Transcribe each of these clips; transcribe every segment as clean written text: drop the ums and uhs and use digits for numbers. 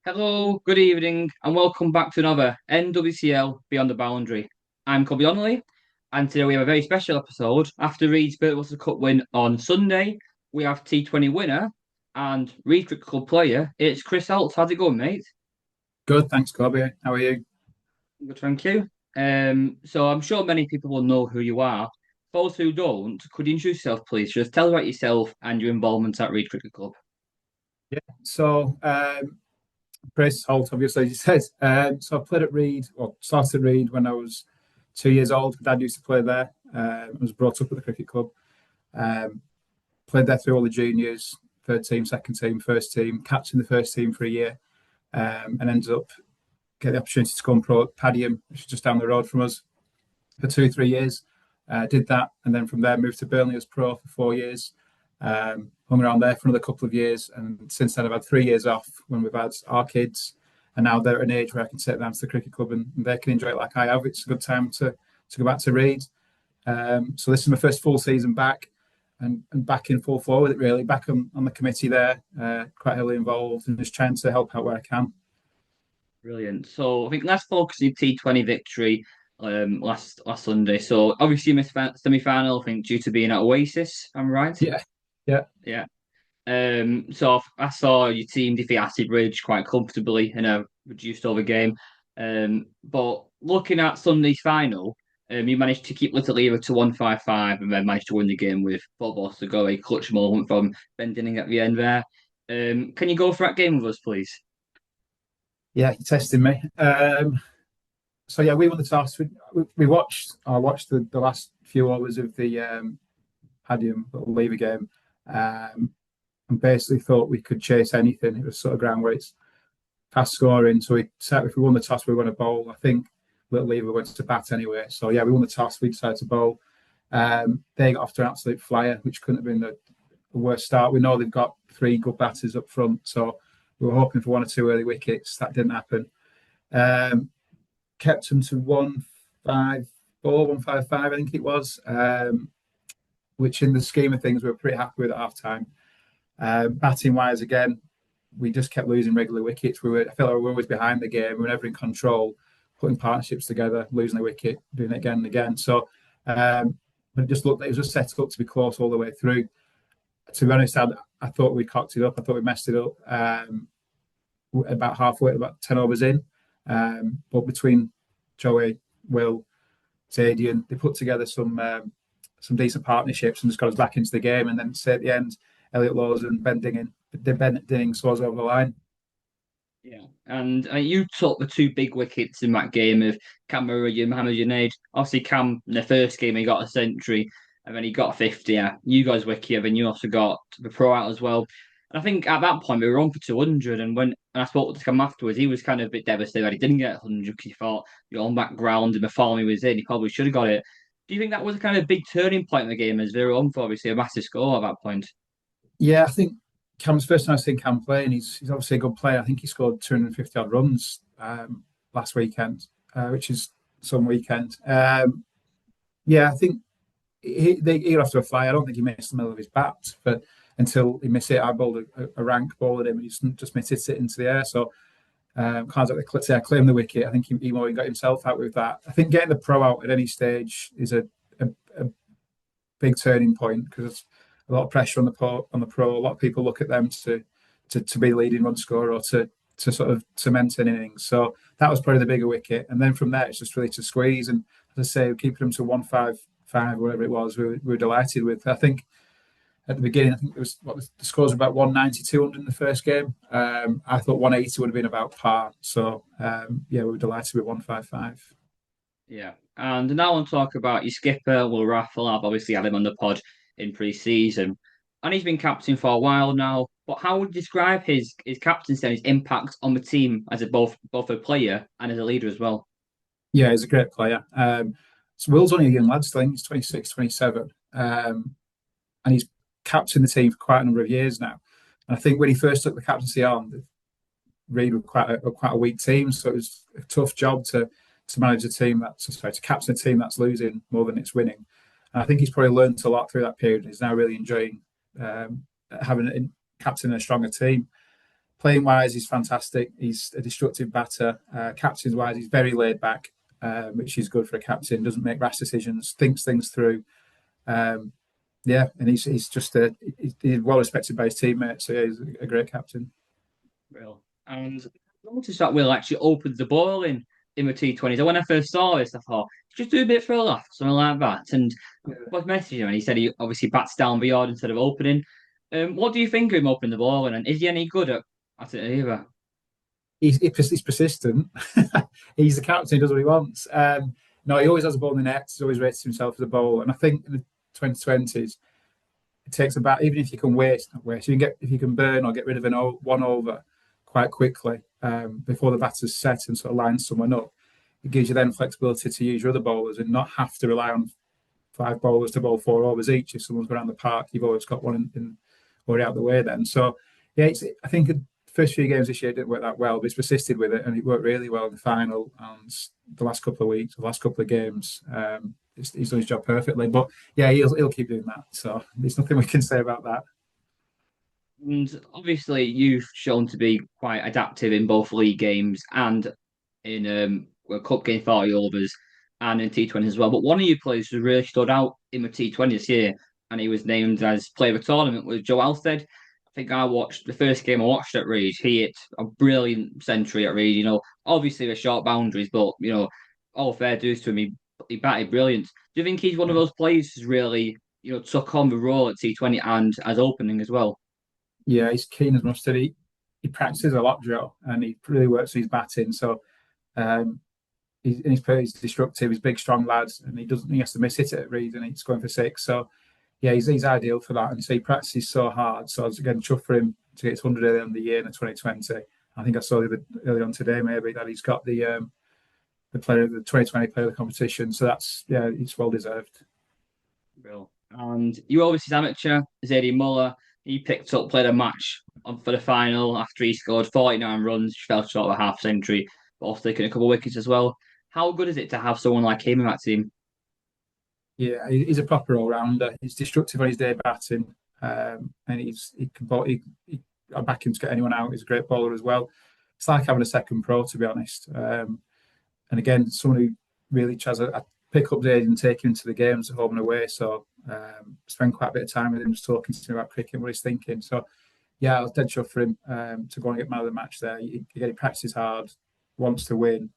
Hello, good evening, and welcome back to another NWCL Beyond the Boundary. I'm Colby Donnelly, and today we have a very special episode. After Reed's Birtles Cup win on Sunday, we have T20 winner and Reed Cricket Club player. It's Chris Holt. How's it going, mate? Good, thanks, Corby. How are you? Good, thank you. So I'm sure many people will know who you are. For those who don't, could you introduce yourself, please? Just tell us about yourself and your involvement at Reed Cricket Club. Yeah. Chris Holt, obviously, as you said. So I played at Reed, or started at Reed when I was 2 years old. My dad used to play there. I was brought up at the cricket club. Um, Played there through all the juniors, third team, second team, first team, captained the first team for a year, and ended up getting the opportunity to go and pro at Padiham, which is just down the road from us, for 2, 3 years. Did that, and then from there moved to Burnley as pro for 4 years. Hung around there for another couple of years, and since then I've had 3 years off when we've had our kids, and now they're at an age where I can take them to the cricket club and they can enjoy it like I have. It's a good time to go back to Reed. So this is my first full season back, and back in full flow with it really. Back on the committee there, quite heavily involved, and just trying to help out where I can. Brilliant. So I think let's focus on your T20 victory last Sunday. So obviously you missed semi-final, I think, due to being at Oasis. I'm right. Yeah, yeah. Yeah. So I saw your team defeat Acid Ridge quite comfortably in a reduced over game. But looking at Sunday's final, you managed to keep Little Lever to 155 and then managed to win the game with 4 balls to go. A clutch moment from Ben Dinning at the end there. Can you go for that game with us, please? Yeah, you're testing me. So yeah, we won the toss. We watched. I watched the last few hours of the Padium little lever game, and basically thought we could chase anything. It was sort of ground where it's fast scoring. So we said if we won the toss, we were going to bowl. I think little lever went to bat anyway. So yeah, we won the toss. We decided to bowl. They got off to an absolute flyer, which couldn't have been the worst start. We know they've got three good batters up front, so we were hoping for one or two early wickets. That didn't happen. Um, Kept them to 154, 155, I think it was, which in the scheme of things we were pretty happy with at half time. Batting wise, again, we just kept losing regular wickets. I felt like we were always behind the game. We were never in control, putting partnerships together, losing a wicket, doing it again and again. So, but it just looked, it was just set up to be close all the way through. To be honest, I thought we cocked it up. I thought we messed it up about halfway, about 10 overs in. But between Joey, Will, Zadian, they put together some decent partnerships and just got us back into the game. And then say at the end, Elliot Laws and Ben Dinning saw us over the line. Yeah, and you took the two big wickets in that game of Cam Murray and Mohamed Junaid. Obviously, Cam in the first game he got a century, and then he got a 50. Yeah, you guys were key, and then you also got the pro out as well. And I think at that point we were on for 200, and when I spoke to Cam afterwards, he was kind of a bit devastated that he didn't get 100 because he thought you're on that ground and the form he was in, he probably should have got it. Do you think that was a kind of big turning point in the game as they were on for obviously a massive score at that point? Yeah, I think Cam's first time I've seen Cam play, and he's obviously a good player. I think he scored 250 odd runs last weekend, which is some weekend. Yeah, I think he got off to a fly. I don't think he missed the middle of his bat, but until he missed it, I bowled a rank ball at him, and he just missed it into the air. So can't say I claim the wicket. I think he more got himself out with that. I think getting the pro out at any stage is a big turning point because a lot of pressure on the pro. A lot of people look at them to be the leading run scorer or to sort of cement an innings. So that was probably the bigger wicket. And then from there, it's just really to squeeze. And as I say, keeping them to 155, whatever it was, we were delighted with. I think at the beginning, I think it was the scores were about 190, 200 in the first game. I thought 180 would have been about par. So yeah, we were delighted with 155. Yeah. And now I want to talk about your skipper, Will Raffle. I've obviously had him on the pod in pre-season. And he's been captain for a while now. But how would you describe his captaincy and his impact on the team as a both a player and as a leader as well? Yeah, he's a great player. So Will's only a young lad still. I think he's 26, 27. And he's captained the team for quite a number of years now. And I think when he first took the captaincy on, Reed were quite a weak team, so it was a tough job to manage a team to captain a team that's losing more than it's winning. And I think he's probably learned a lot through that period. He's now really enjoying having captain a stronger team. playing wise, he's fantastic. He's a destructive batter. Captains wise, he's very laid back, which is good for a captain. Doesn't make rash decisions, thinks things through. Um, yeah, and he's just he's well respected by his teammates. So yeah, he's a great captain. Real. And I noticed that Will actually opened the ball in the T20s. And when I first saw this, I thought, just do a bit for a laugh, something like that. And I was messaging him, and he said he obviously bats down the yard instead of opening. What do you think of him opening the ball? And is he any good at it either? He's persistent. He's the captain. He does what he wants. No, he always has a ball in the net. He's always rated himself as a bowler. And I think in the 2020s, it takes about even if you can waste, not waste, you can get if you can burn or get rid of one over quite quickly before the batter's set and sort of line someone up. It gives you then flexibility to use your other bowlers and not have to rely on five bowlers to bowl four overs each. If someone's going around the park, you've always got one already out the way then. So yeah, I think the first few games this year didn't work that well, but he's persisted with it and it worked really well in the final and the last couple of weeks, the last couple of games. He's done his job perfectly. But yeah, he'll keep doing that. So there's nothing we can say about that. And obviously, you've shown to be quite adaptive in both league games and in World Cup game 40 overs and in T20 as well. But one of you players who really stood out in the T20 this year, and he was named as player of the tournament, was Joe Alstead. I think I watched the first game I watched at Reed. He hit a brilliant century at Reed. Obviously the short boundaries, but all fair dues to him. He batted brilliant. Do you think he's one of those players who's really took on the role at T20 and as opening as well? Yeah, he's keen as mustard. He practices a lot, Joe, and he really works his batting. So um, he's destructive. He's a big, strong lad, and he has to miss it at Reed, and he's going for six. So yeah, he's ideal for that. And so he practices so hard. So I was again chuffed for him to get his 100 early in the year in the 2020. I think I saw early on today maybe that he's got the 2020 player of the competition. So that's yeah, it's well deserved. Real. And you obviously amateur, Zadie Muller. He picked up, played a match for the final after he scored 49 runs, fell short of a half century, but also taking a couple of wickets as well. How good is it to have someone like him in that team? Yeah, he's a proper all rounder. He's destructive on his day batting, and he can bowl. I back him to get anyone out. He's a great bowler as well. It's like having a second pro, to be honest. And again, someone who really tries to pick up Zaid and take him to the games at home and away. So spend quite a bit of time with him, just talking to him about cricket, what he's thinking. So yeah, I was dead sure for him to go and get man of the match there. He practices hard, wants to win.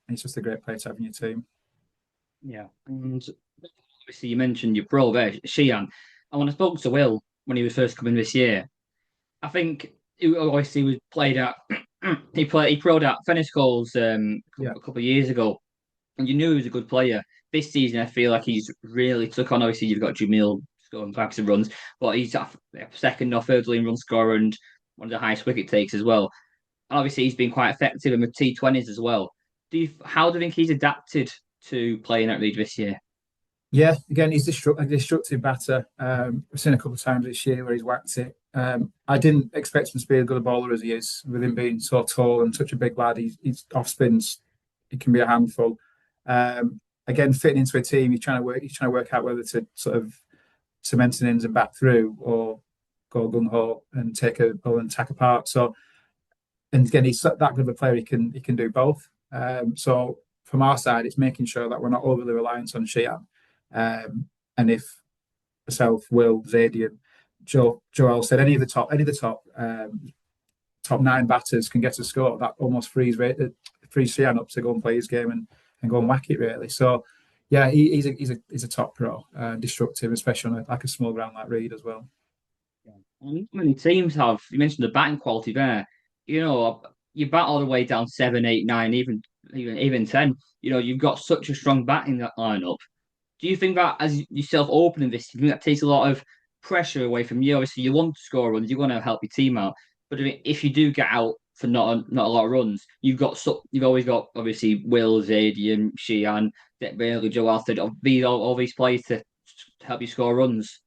He's just a great player to have in your team. Yeah. And obviously, you mentioned your pro there, Sheehan. And when I spoke to Will when he was first coming this year, I think he obviously was played at he proed at Fenniscole's Yeah. a couple of years ago, and you knew he was a good player. This season, I feel like he's really took on. Obviously, you've got Jamil scoring bags of runs, but he's a second or third leading run scorer and one of the highest wicket takes as well. And obviously, he's been quite effective in the T20s as well. How do you think he's adapted to playing at Leeds this year? Yeah, again, he's a destructive batter. I've seen a couple of times this year where he's whacked it. I didn't expect him to be as good a bowler as he is, with him being so tall and such a big lad. He's off spins, he can be a handful. Again, fitting into a team, he's trying to work out whether to sort of cement an ins and back through or go gung ho and take a ball and tack apart. So, and again, he's that good of a player. He can do both. So from our side, it's making sure that we're not overly reliant on Sheehan. And if myself, Will, Zadian, Joel said top nine batters can get a score, that almost frees Sheehan up to go and play his game and go and whack it really. So yeah, he's a top pro, destructive, especially on like a small ground like Reed as well. Yeah. And many teams have. You mentioned the batting quality there. You bat all the way down 7, 8, 9, even 10. You've got such a strong batting that lineup. Do you think that as yourself opening this, do you think that takes a lot of pressure away from you? Obviously, you want to score runs, you want to help your team out. But I mean, if you do get out for not a lot of runs, you've always got obviously Will, Zadian, Sheehan, Bailey, Joe Alford, all these players to help you score runs.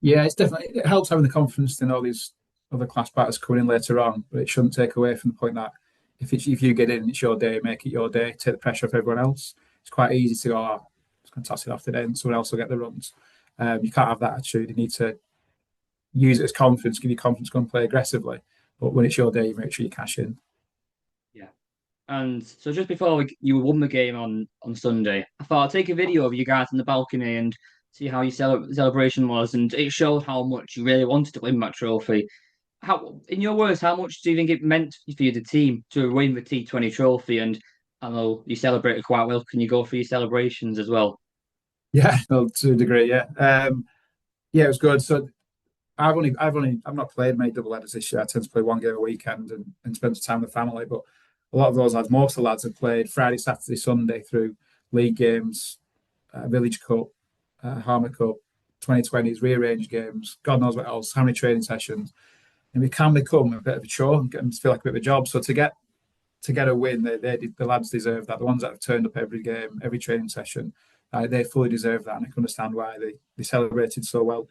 Yeah, it helps having the confidence to know these other class batters coming in later on, but it shouldn't take away from the point that if you get in, it's your day, make it your day, take the pressure off everyone else. It's quite easy to go, oh, it's going to toss it off today, and someone else will get the runs. You can't have that attitude. You need to use it as confidence, give you confidence, go and play aggressively. But when it's your day, you make sure you cash in. Yeah. And so just before you won the game on Sunday, I thought I'd take a video of you guys on the balcony and see how your celebration was, and it showed how much you really wanted to win that trophy. How, in your words, how much do you think it meant for you, the team, to win the T20 trophy? And I know you celebrated quite well. Can you go for your celebrations as well? Yeah, well, to a degree, yeah. Yeah, it was good. So I've not played many double headers this year. I tend to play one game a weekend and spend some time with family. But a lot of those lads, most of the lads have played Friday, Saturday, Sunday through league games, Village Cup, Harmer Cup, 2020s, rearranged games, God knows what else, how many training sessions. And it can become a bit of a chore and get them to feel like a bit of a job. So to get a win, the lads deserve that. The ones that have turned up every game, every training session, they fully deserve that, and I can understand why they celebrated so well.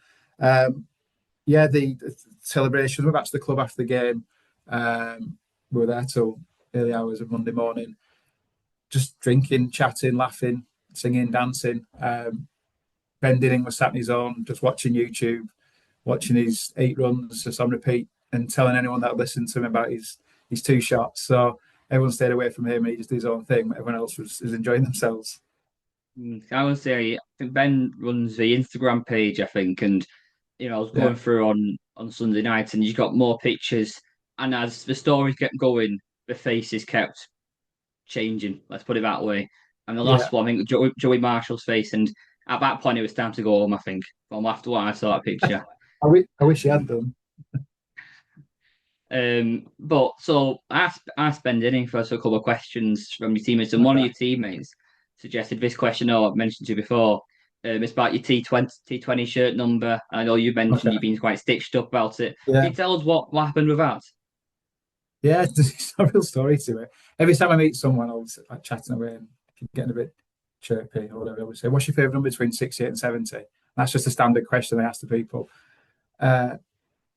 Yeah, the celebration. We went back to the club after the game. We were there till early hours of Monday morning, just drinking, chatting, laughing, singing, dancing. Ben Dinning was sat in his own, just watching YouTube, watching his 8 runs just on repeat, and telling anyone that listened to him about his 2 shots. So everyone stayed away from him, and he just did his own thing. Everyone else was enjoying themselves. I would say I think Ben runs the Instagram page, I think, and I was Yeah, going through on Sunday night, and you got more pictures, and as the stories kept going, the faces kept changing. Let's put it that way. And the yeah. last one, I think, Joey Marshall's face, and at that point, it was time to go home. I think, after what I saw that picture. I wish he had done. But so I asked Ben Dinning for a couple of questions from your teammates, and one of Okay, your teammates suggested this question. I've mentioned to you before. It's about your T20 shirt number. I know you mentioned okay. you've been quite stitched up about it. Can Yeah, you tell us what happened with that? yeah. There's a real story to it. Every time I meet someone, I'll like chatting away and getting a bit chirpy or whatever. I would say, "What's your favourite number between 68 and 70?" That's just a standard question I ask the people. Uh,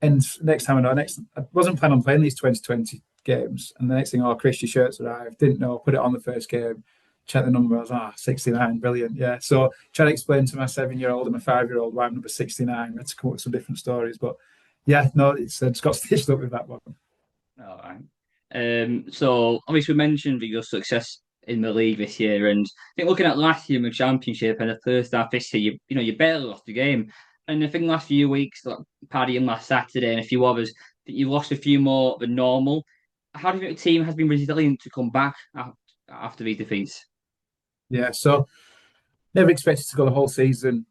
And next time I wasn't planning on playing these 2020 games. And the next thing, Chris, your shirt's arrived. Didn't know, put it on the first game, check the number. I was, 69, brilliant. Yeah. So trying to explain to my 7-year-old and my 5-year-old why I'm number 69. Let's come up with some different stories. But yeah, no, it's got stitched up with that one. All right. So obviously we mentioned your success in the league this year, and I think looking at last year in the championship and the first half this year, you barely lost the game. And I think last few weeks, like Paddy and last Saturday and a few others, that you lost a few more than normal. How do you think the team has been resilient to come back after these defeats? Yeah. So never expected to go the whole season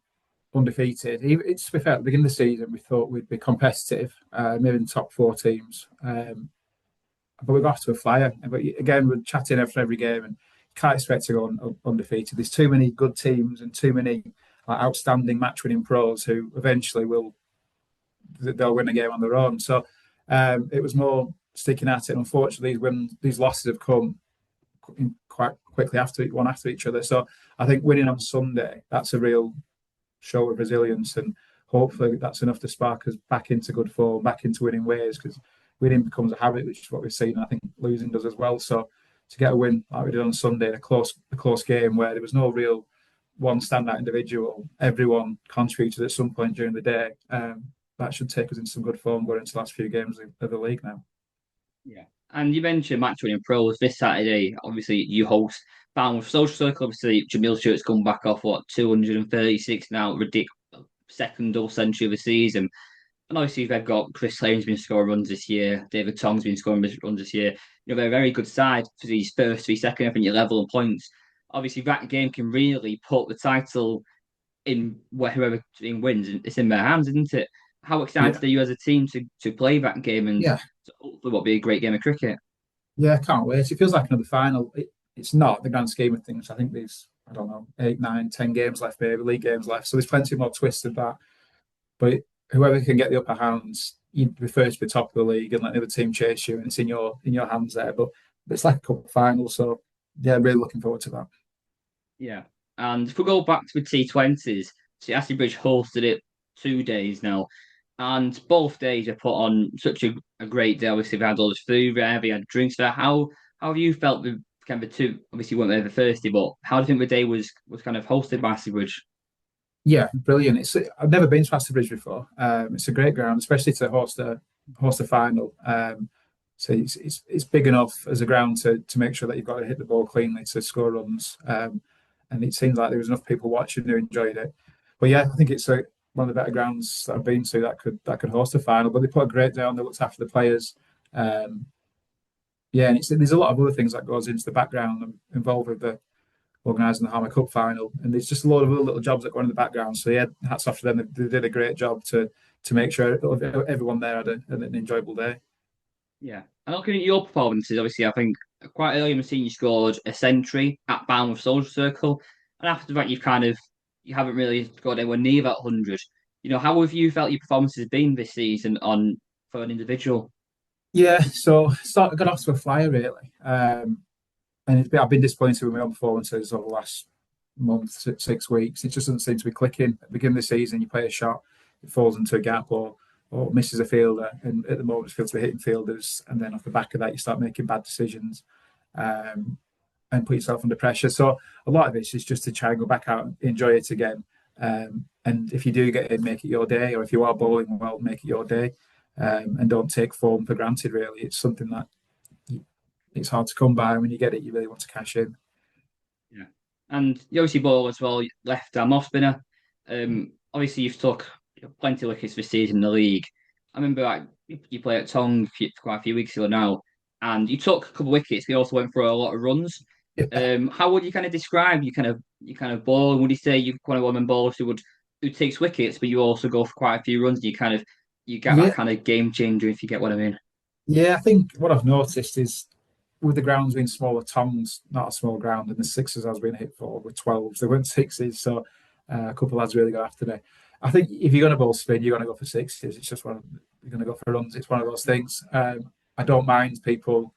undefeated. It's to be fair, at the beginning of the season, we thought we'd be competitive, maybe in the top 4 teams. But we got off to a flyer. But again, we're chatting after every game, and you can't expect to go undefeated. There's too many good teams and too many outstanding match-winning pros who eventually they'll win a game on their own. So it was more sticking at it. Unfortunately, when these losses have come quite quickly after each other. So I think winning on Sunday, that's a real show of resilience, and hopefully that's enough to spark us back into good form, back into winning ways, because winning becomes a habit, which is what we've seen. I think losing does as well. So to get a win like we did on Sunday, a close game where there was no real one standout individual, everyone contributed at some point during the day. That should take us into some good form going into the last few games of the league now. Yeah. And you mentioned match winning pros this Saturday. Obviously, you host Bournemouth Social Circle. Obviously, Jamil Shirt's come back off 236 now, ridiculous second double century of the season. And obviously, they've got Chris Lane's been scoring runs this year. David Tong's been scoring runs this year. They're a very good side for these first 3 seconds. I think you're level on points. Obviously, that game can really put the title in whoever team wins. It's in their hands, isn't it? How Yeah, excited are you as a team to play that game and yeah, to hopefully what be a great game of cricket? yeah. I can't wait. It feels like another final. It's not the grand scheme of things. I think there's, I don't know, 8, 9, 10 games left, maybe league games left. So there's plenty more twists than that. But whoever can get the upper hands, you prefer to be top of the league and let the other team chase you, and it's in your hands there. But it's like a cup final, so yeah, really looking forward to that. Yeah. And if we go back to the T20s, see, Ashley Bridge hosted it 2 days now. And both days have put on such a great day. Obviously, they had all this food there, they had drinks there. How have you felt with kind of the two? Obviously, you weren't there the first day, but how do you think the day was kind of hosted by Ashley Bridge? Yeah, brilliant. I've never been to Bridge before. It's a great ground, especially to host host a final. So it's big enough as a ground to make sure that you've got to hit the ball cleanly to score runs. And it seems like there was enough people watching who enjoyed it. But yeah, I think it's one of the better grounds that I've been to that could host a final. But they put a great day on. They looked after the players. Um, yeah, and there's a lot of other things that goes into the background and involved with the organising the Hammer Cup final, and there's just a lot of other little jobs that go on in the background. So yeah, hats off to them. They did a great job to make sure everyone there had an enjoyable day. Yeah. And looking at your performances, obviously, I think quite early in the season you scored a century at Bournemouth Social Circle, and after that you haven't really got anywhere near that 100. How have you felt your performances been this season on for an individual? Yeah, so got off to a flyer really, and I've been disappointed with my own performances over the last month, 6 weeks. It just doesn't seem to be clicking. At the beginning of the season, you play a shot, it falls into a gap or misses a fielder, and at the moment it feels to be hitting fielders, and then off the back of that, you start making bad decisions. Um, and put yourself under pressure. So a lot of this is just to try and go back out and enjoy it again. And if you do get in, make it your day, or if you are bowling well, make it your day. And don't take form for granted, really. It's something that it's hard to come by. When you get it, you really want to cash in. Yeah. And you obviously ball as well, left arm off spinner. Obviously, you've took plenty of wickets this season in the league. I remember you played at Tong quite a few weeks ago now, and you took a couple of wickets. You also went for a lot of runs. Yeah, How would you kind of describe your kind of ball? Would you say you're one of them bowlers who takes wickets, but you also go for quite a few runs? You get that yeah, kind of game changer, if you get what I mean. yeah. I think what I've noticed is with the grounds being smaller, Tongs not a small ground, and the sixes I was being hit for were 12s. They weren't sixes, so a couple of lads really got after me. I think if you're going to bowl spin, you're going to go for sixes. It's just you're going to go for runs. It's one of those things. I don't mind people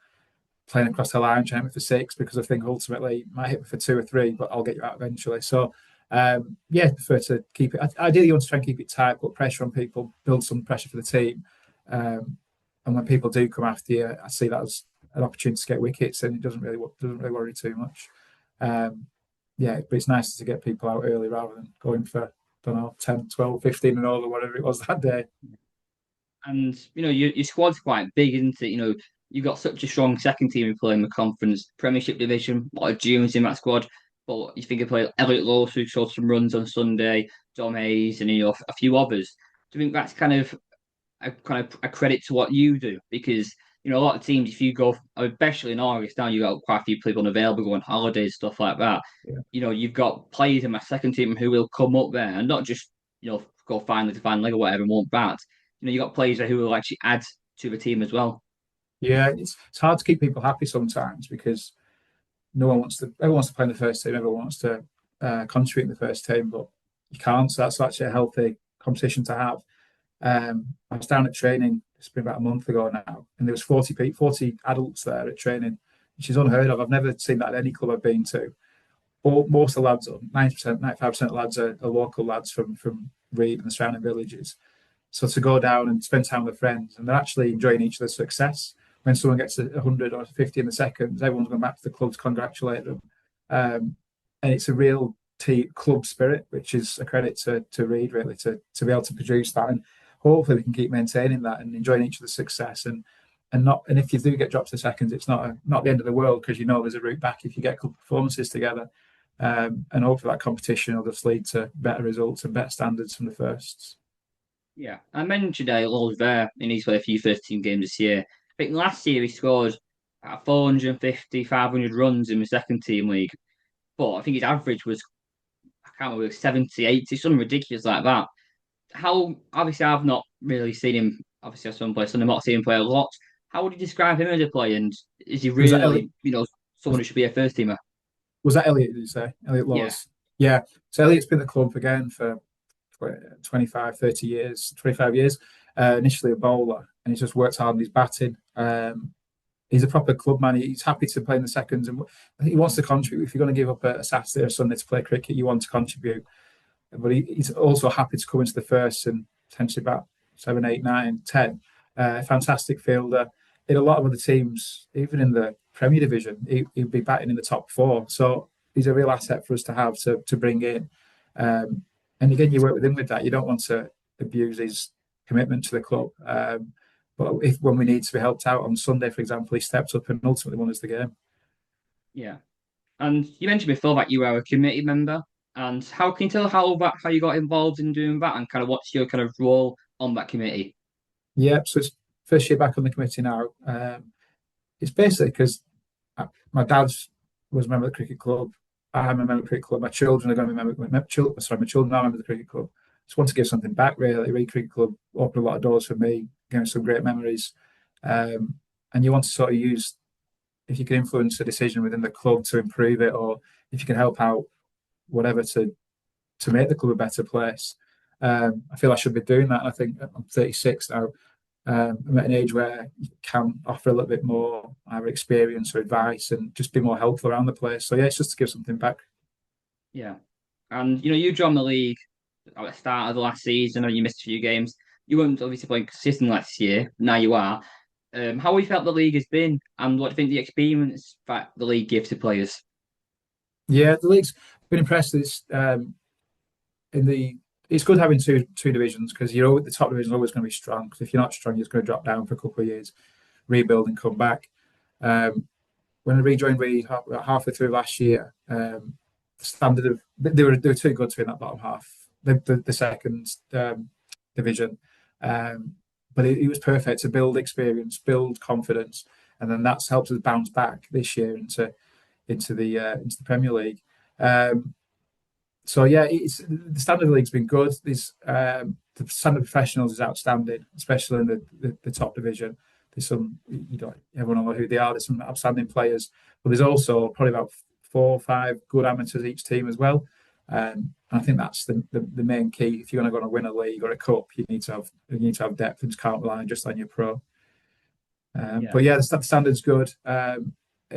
playing across the line, trying to hit for six, because I think ultimately you might hit me for two or three, but I'll get you out eventually. So yeah, I prefer to keep it. Ideally, you want to try and keep it tight, put pressure on people, build some pressure for the team. Um, and when people do come after you, I see that as an opportunity to get wickets, and it doesn't really worry too much. Um, yeah, but it's nice to get people out early rather than going for, I don't know, 10, 12, 15 and all, or whatever it was that day. And your squad's quite big, isn't it? You've got such a strong second team who play in the conference Premiership division, a lot of juniors in that squad. But you think of play Elliot Lewis, who scored some runs on Sunday, Dom Hayes, and a few others. Do you think that's kind of a credit to what you do? Because a lot of teams, if you go, especially in August now, you've got quite a few people unavailable, go on holidays, stuff like that. Yeah. You've got players in my second team who will come up there and not just go finally to final leg or whatever and won't bat. You've got players there who will actually add to the team as well. Yeah, it's hard to keep people happy sometimes because no one wants to. Everyone wants to play in the first team. Everyone wants to contribute in the first team, but you can't. So that's actually a healthy competition to have. I was down at training. It's been about a month ago now, and there was 40 adults there at training, which is unheard of. I've never seen that at any club I've been to. Most of the lads, 90%, 95% of lads are local lads from Reed and the surrounding villages. So to go down and spend time with friends, and they're actually enjoying each other's success. When someone gets 100 or 50 in the seconds, everyone's going back to the club to congratulate them. And it's a real club spirit, which is a credit to Reed, really, to be able to produce that. And hopefully we can keep maintaining that and enjoying each other's success. And if you do get dropped to seconds, it's not the end of the world, because there's a route back if you get good performances together. And hopefully that competition will just lead to better results and better standards from the firsts. Yeah, I mentioned Law's there, and he's played a few first team games this year. I think last year he scored 450, 500 runs in the second team league, but I think his average was, I can't remember, 70, 80, something ridiculous like that. How Obviously I've not really seen him. Obviously I've seen him play, so I'm not seeing him play a lot. How would you describe him as a player, and is he Was that Elliot? really, someone who should be a first teamer? Was that Elliot? Did you say Elliot Yeah, Laws? Yeah. So Elliot's been at the club again for 25, 30 years, 25 years. Initially a bowler, and he's just worked hard on his batting. He's a proper club man. He's happy to play in the seconds, and he wants to contribute. If you're going to give up a Saturday or Sunday to play cricket, you want to contribute. But he's also happy to come into the first and potentially about 7, 8, 9, 10. Fantastic fielder. In a lot of other teams, even in the Premier Division, he'd be batting in the top four. So he's a real asset for us to have to bring in. And again, you work with him with that. You don't want to abuse his commitment to the club. But if when we need to be helped out on Sunday, for example, he stepped up and ultimately won us the game. Yeah. And you mentioned before that you were a committee member. And how can you tell how you got involved in doing that and kind of what's your kind of role on that committee? Yeah, so it's first year back on the committee now. It's basically because my dad was a member of the cricket club. I'm a member of the cricket club. My children are going to be my children are members of the cricket club. Just want to give something back, really. Reed Cricket Club opened a lot of doors for me, gave me some great memories. Um, and you want to sort of use, if you can influence a decision within the club to improve it, or if you can help out, whatever, to make the club a better place. I feel I should be doing that. I think I'm 36 now. I'm at an age where you can offer a little bit more either experience or advice and just be more helpful around the place. So yeah, it's just to give something back. Yeah. And you joined the league at the start of the last season, and you missed a few games. You weren't obviously playing consistently last year. Now you are. How have you felt the league has been, and what do you think the experience that the league gives to players? Yeah, the league's been impressed. In the it's good having two divisions because the top division is always going to be strong. Because if you're not strong, you're just going to drop down for a couple of years, rebuild and come back. Um, when I rejoined Reed halfway through last year, the standard of they were too good to be in that bottom half, the second division. But it was perfect to build experience, build confidence, and then that's helped us bounce back this year into the Premier League. Um, so yeah, it's the standard of the league's been good. The standard of professionals is outstanding, especially in the top division. There's some you don't everyone know who they are. There's some outstanding players, but there's also probably about 4 or 5 good amateurs each team as well. And I think that's the main key. If you're going to win a league or a cup, you need to have depth and just can't rely just on your pro. Yeah. But yeah, the standard's good, and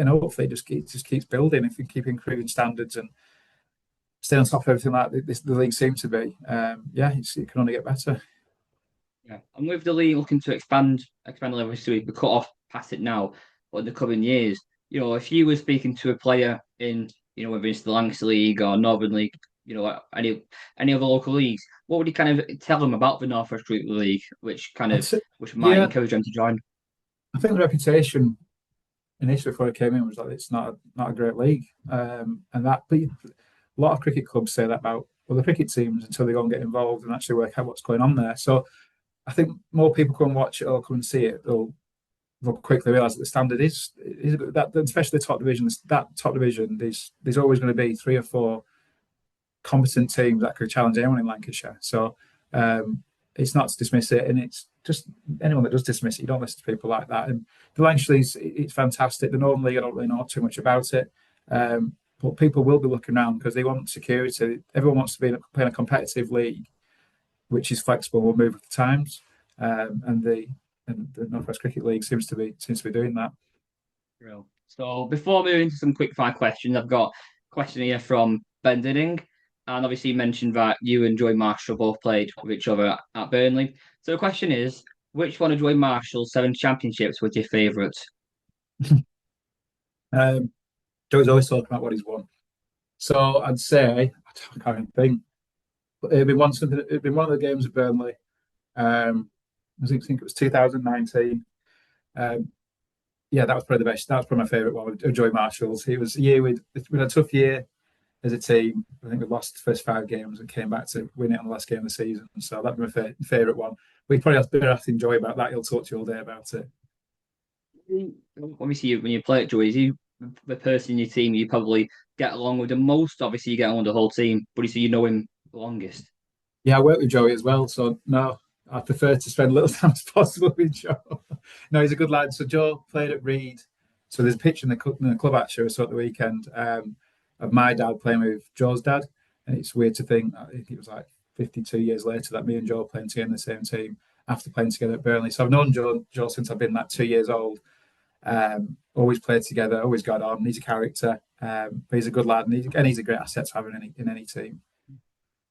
hopefully it just keeps building if we keep improving standards and stay on top of everything like the league seems to be. Yeah, it can only get better. Yeah, and with the league looking to expand the level, so we cut off past it now, but in the coming years, if you were speaking to a player in, whether it's the Lancashire League or Northern League, any other local leagues, what would you kind of tell them about the North West Group League, I'd say, which might yeah, encourage them to join? I think the reputation initially before I came in was like it's not a great league, but a lot of cricket clubs say that about other cricket teams until they go and get involved and actually work out what's going on there. So I think more people come and watch it or come and see it. They'll quickly realise that the standard is that, especially the top division. That top division, there's always going to be 3 or 4 competent teams that could challenge anyone in Lancashire. So it's not to dismiss it, and it's just anyone that does dismiss it, you don't listen to people like that. And the Lancashire League, it's fantastic. The Northern League, I don't really know too much about it, but people will be looking around because they want security. Everyone wants to play in a competitive league, which is flexible, will move with the times, and the Northwest Cricket League seems to be doing that. Real. So before moving to some quick fire questions, I've got a question here from Ben Dinning. And obviously you mentioned that you and Joy Marshall both played with each other at Burnley. So the question is, which one of Joy Marshall's 7 championships was your favourite? Um, Joe's always talking about what he's won, so I'd say I can't even think. But it'd been one of the games at Burnley. I think it was 2019. Um, yeah, that was probably the best. That was probably my favourite one of Joy Marshall's. It was a year we had a tough year as a team. I think we lost the first 5 games and came back to win it on the last game of the season. So that'd be my favourite one. We probably have to enjoy about that. He'll talk to you all day about it. Obviously, when you play at Joy, is he the person in your team you probably get along with the most? Obviously, you get along with the whole team, but you know him the longest. Yeah, I work with Joey as well. So no, I prefer to spend little time as possible with Joe. No, he's a good lad. So Joe played at Reed. So there's a picture in the club actually I saw at the weekend of my dad playing with Joe's dad. And it's weird to think I think it was like 52 years later that me and Joe playing together in the same team after playing together at Burnley. So I've known Joe since I've been like 2 years old. Always played together, always got on. He's a character, but he's a good lad, and he's a great asset to have in any team.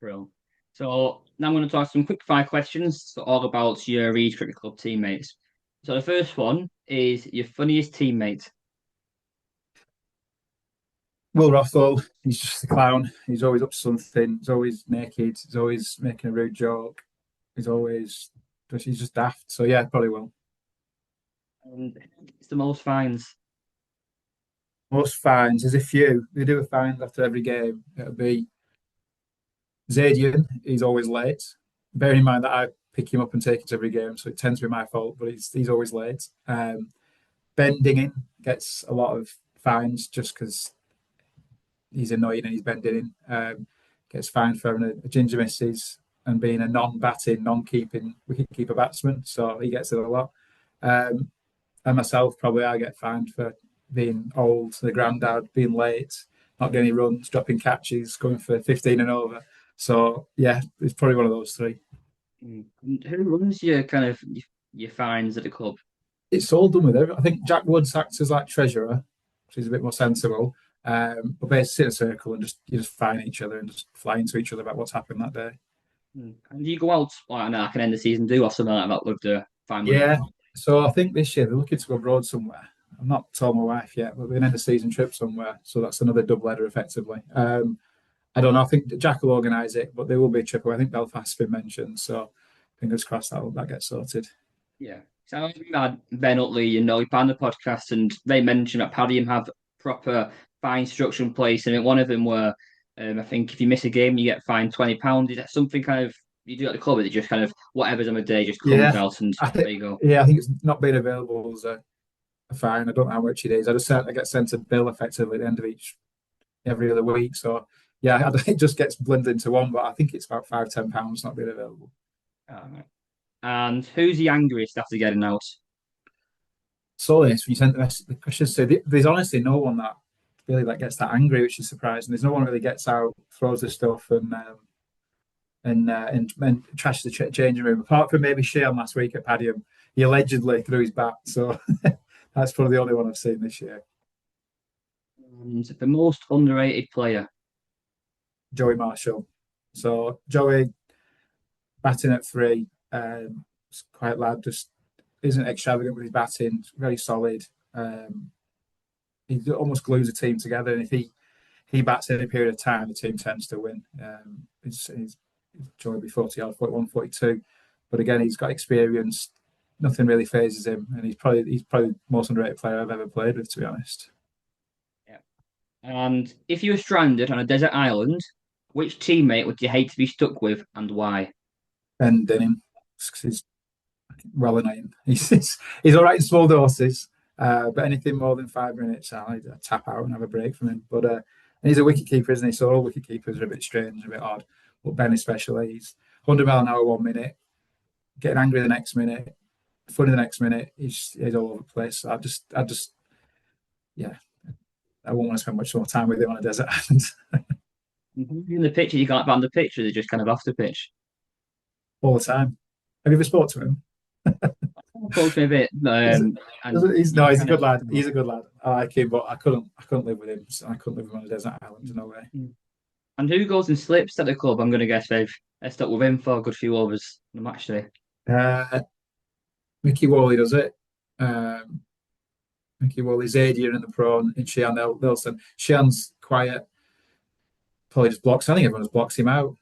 Brilliant. So now I'm going to ask some quick fire questions all about your Reed Cricket Club teammates. So the first one is your funniest teammate. Will Rothwell, he's just a clown. He's always up to something. He's always naked. He's always making a rude joke. He's just daft. So yeah, probably will. And it's the most fines. Most fines, there's a few. They do a fine after every game. It'll be Zadian, he's always late. Bearing in mind that I pick him up and take it to every game, so it tends to be my fault, but he's always late. Ben Dingin gets a lot of fines just because he's annoying and he's bending in. Gets fined for having a ginger misses and being a non-batting, non-keeping wicket-keeper batsman, so he gets it a lot. Um, and myself, probably I get fined for being old, the granddad, being late, not getting any runs, dropping catches, going for 15 and over. So yeah, it's probably one of those three. And who runs your kind of your fines at the club? It's all done with it. I think Jack Woods acts as like treasurer, which is a bit more sensible. But basically sit in a circle and just you just fine each other and just fly into each other about what's happened that day. And do you go out like I can end the season do or something like that with the fine money? Yeah. So I think this year they're looking to go abroad somewhere. I've not told my wife yet, but we're going to end a season trip somewhere. So that's another double header effectively. I don't know. I think Jack will organise it, but there will be a trip away. I think Belfast's been mentioned. So fingers crossed that gets sorted. Yeah. So I had Ben Utley and Nolly Pan the podcast, and they mentioned that Padiham have proper fine structure in place, and one of them were, I think if you miss a game, you get fined £20. Is that something kind of you do at the club? Is it just kind of whatever's on the day just comes Yeah, out and I there think you go? yeah, I think it's not being available as a fine. I don't know how much it is. I get sent a bill effectively at the end of each every other week. So yeah, it just gets blended into one. But I think it's about £5-10 not being available. Alright. And who's the angriest after getting out? So this when you sent the question, so there's honestly no one that really that gets that angry, which is surprising. There's no one really gets out, throws the stuff, and trashes the changing room. Apart from maybe Sheehan last week at Padiham, he allegedly threw his bat. So that's probably the only one I've seen this year. And the most underrated player. Joey Marshall. So Joey batting at three, quiet lad, just isn't extravagant with his batting, very solid. He almost glues a team together, and if he bats any period of time, the team tends to win. He's Joey be 40 odd, 41, 42. But again, he's got experience. Nothing really phases him, and he's probably the most underrated player I've ever played with, to be honest. Yeah. And if you were stranded on a desert island, which teammate would you hate to be stuck with and why? And Denham, he's well annoying. He's all right in small doses, but anything more than 5 minutes, I tap out and have a break from him. But and he's a wicket keeper, isn't he? So all wicket keepers are a bit strange, a bit odd. But Ben especially, he's 100 mile an hour 1 minute, getting angry the next minute, funny the next minute. He's all over the place. Yeah, I won't want to spend much more time with him on a desert island In the picture, you can't ban the picture, they're just kind of off the pitch. all the time. Have you ever spoke to him? Approached me a bit, He's, and he's you no, he's a kind of. good lad. He's a good lad. I like him, but I couldn't live with him. So I couldn't live with him on a desert island. No way. And who goes and slips at the club? I'm going to guess they've stuck with him for a good few overs in the match day. Uh, Mickey Wally does it. Um, Mickey Wally, Zadian and the prawn, and Sheehan Nelson. Sheehan's quiet, probably just blocks. I think everyone just blocks him out.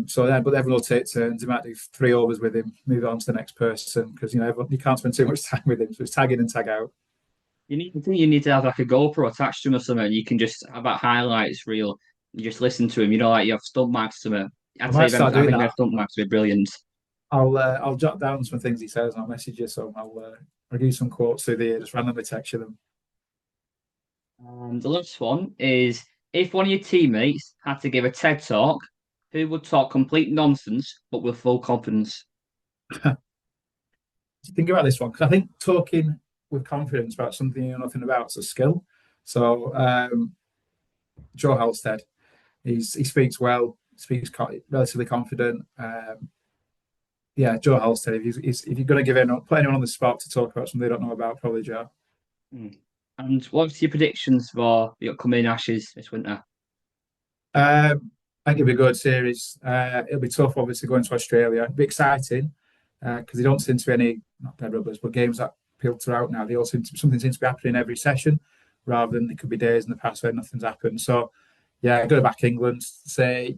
So then, but everyone will take turns. He might do 3 overs with him, move on to the next person because you can't spend too much time with him. So it's tag in and tag out. I think you need to have like a GoPro attached to him or something. You can just have that highlights reel. You just listen to him. You know, like you have stump marks to him. I I'd say might start doing having that. their stump marks would be brilliant. I'll jot down some things he says and I'll message you. So I'll give you some quotes through the year, just randomly text you them. And the last one is if one of your teammates had to give a TED talk, who would talk complete nonsense but with full confidence? Think about this one because I think talking with confidence about something you know nothing about is a skill. So Joe Halstead, he speaks well, speaks relatively confident. Yeah, Joe Halstead. If you're going to put anyone on the spot to talk about something they don't know about, probably Joe. Mm. And what's your predictions for the upcoming Ashes this winter? I think it'll be a good series. It'll be tough, obviously, going to Australia. It'll be exciting because they don't seem to be any not dead rubbers, but games that filter out now. They all something seems to be happening every session, rather than it could be days in the past where nothing's happened. So yeah, go back England. Say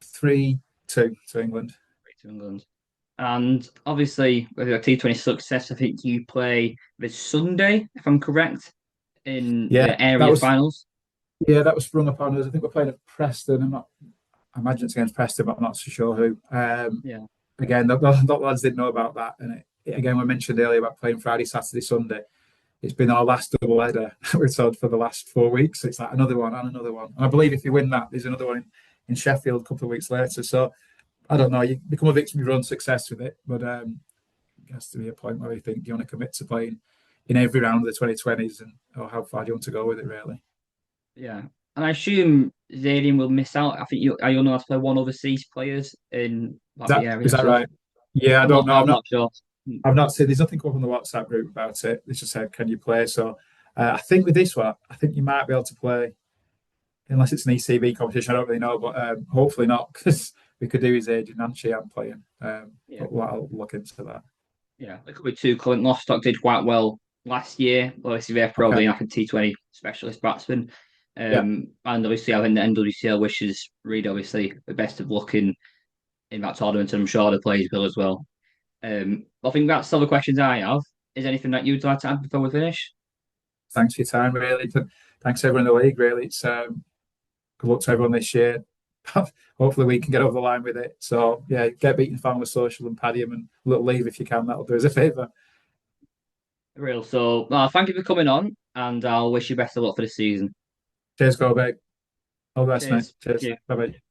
3-2 to England. To England. And obviously, with your T20 success, I think you play this Sunday, if I'm correct, in Yeah, the that area was finals. that was sprung upon us. I think we're playing at Preston. I imagine it's against Preston, but I'm not so sure who. Yeah, Again, the lads didn't know about that, and again, we mentioned earlier about playing Friday, Saturday, Sunday. It's been our last double header we've had for the last 4 weeks. It's like another one and another one. And I believe if you win that, there's another one in Sheffield a couple of weeks later. So I don't know. You become a victim of your own success with it, but it has to be a point where you think you want to commit to playing in every round of the 2020s, and or how far do you want to go with it, really? yeah. And I assume Zayden will miss out. I think you only have to play one overseas players in Is like the that area is and that stuff. right? Yeah, I don't know. I'm not sure. I've not seen. There's nothing come up on the WhatsApp group about it. They just said, "Can you play?" So I think with this one, I think you might be able to play unless it's an ECB competition. I don't really know, but hopefully not because we could do his age and Nanchi I'm playing. Yeah, But I'll look into that. yeah. It could be two. Clint Lostock did quite well last year. Obviously, they're Okay. probably like a T20 specialist batsman. Yeah. And obviously, I think the NWCL wishes Reed obviously the best of luck in that tournament, and I'm sure the players will as well. I think that's all the questions I have. Is there anything that you'd like to add before we finish? Thanks for your time, really. Thanks everyone in the league, really. It's good luck to everyone this year. Hopefully we can get over the line with it. So yeah, get beaten Farmer Social and Padiham and a little leave if you can. That'll do us a favour. Real. So, thank you for coming on, and I'll wish you best of luck for the season. Cheers, go back. All the best, mate. Cheers. Thank Cheers. you. Bye bye.